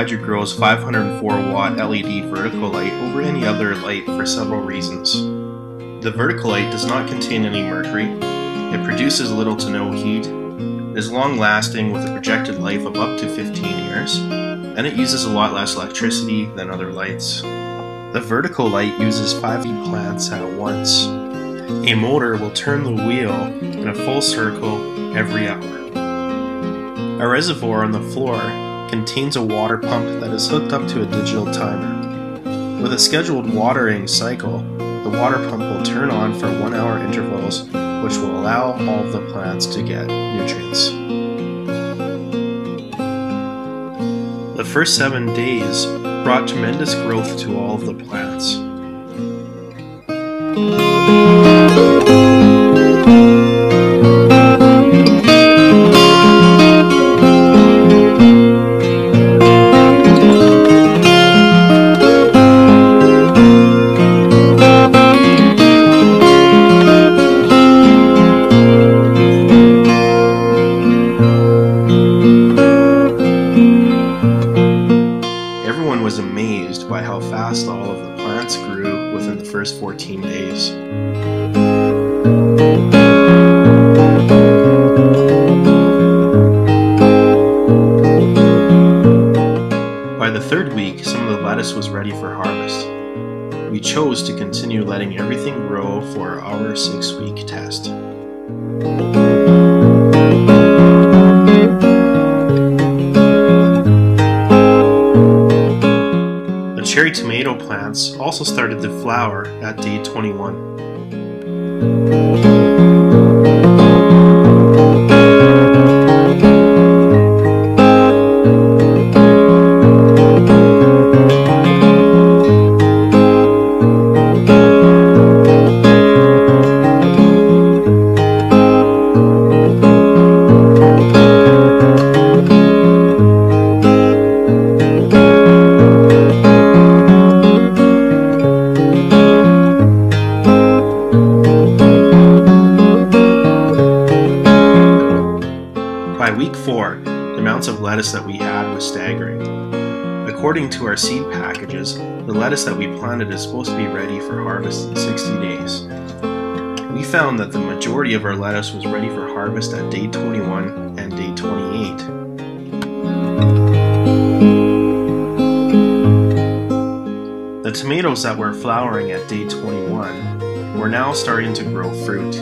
Hydro's 504-watt LED vertical light over any other light for several reasons. The vertical light does not contain any mercury, it produces little to no heat, is long-lasting with a projected life of up to 15 years, and it uses a lot less electricity than other lights. The vertical light uses 5 plants at once. A motor will turn the wheel in a full circle every hour. A reservoir on the floor contains a water pump that is hooked up to a digital timer. With a scheduled watering cycle, the water pump will turn on for 1-hour intervals, which will allow all of the plants to get nutrients. The first 7 days brought tremendous growth to all of the plants. Everyone was amazed by how fast all of the plants grew within the first 14 days. By the 3rd week, some of the lettuce was ready for harvest. We chose to continue letting everything grow for our 6-week test. Cherry tomato plants also started to flower at day 21. By week 4, the amounts of lettuce that we had was staggering. According to our seed packages, the lettuce that we planted is supposed to be ready for harvest in 60 days. We found that the majority of our lettuce was ready for harvest at day 21 and day 28. The tomatoes that were flowering at day 21 were now starting to grow fruit.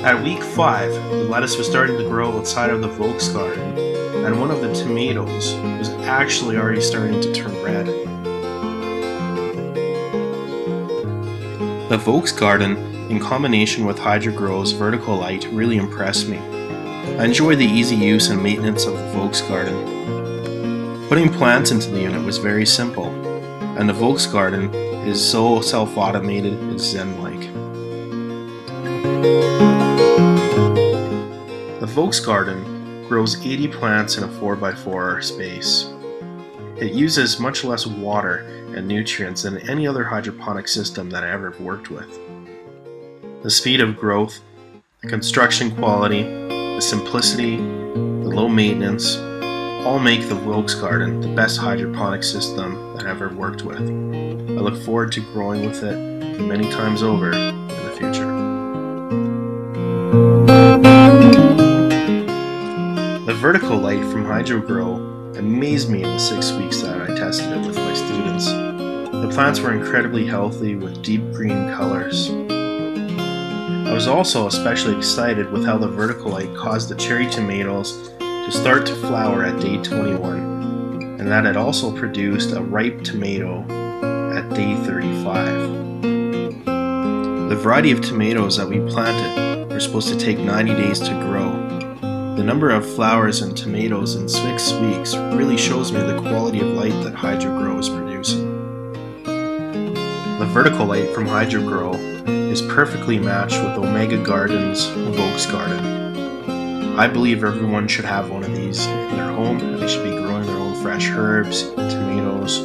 At week 5, the lettuce was starting to grow outside of the Volksgarten, and one of the tomatoes was actually already starting to turn red. The Volksgarten, in combination with Hydro's vertical light, really impressed me. I enjoy the easy use and maintenance of the Volksgarten. Putting plants into the unit was very simple, and the Volksgarten is so self-automated it's zen-like. The Volksgarten grows 80 plants in a 4x4 space. It uses much less water and nutrients than any other hydroponic system that I ever worked with. The speed of growth, the construction quality, the simplicity, the low maintenance, all make the Volksgarten the best hydroponic system that I've ever worked with. I look forward to growing with it many times over in the future. The vertical light from Hydro amazed me in the 6 weeks that I tested it with my students. The plants were incredibly healthy with deep green colors. I was also especially excited with how the vertical light caused the cherry tomatoes to start to flower at day 21, and that it also produced a ripe tomato at day 35. The variety of tomatoes that we planted were supposed to take 90 days to grow. The number of flowers and tomatoes in 6 weeks really shows me the quality of light that Hydro is producing. The vertical light from Hydro is perfectly matched with Omega Garden's Vogue's Garden. I believe everyone should have one of these in their home. They should be growing their own fresh herbs, tomatoes,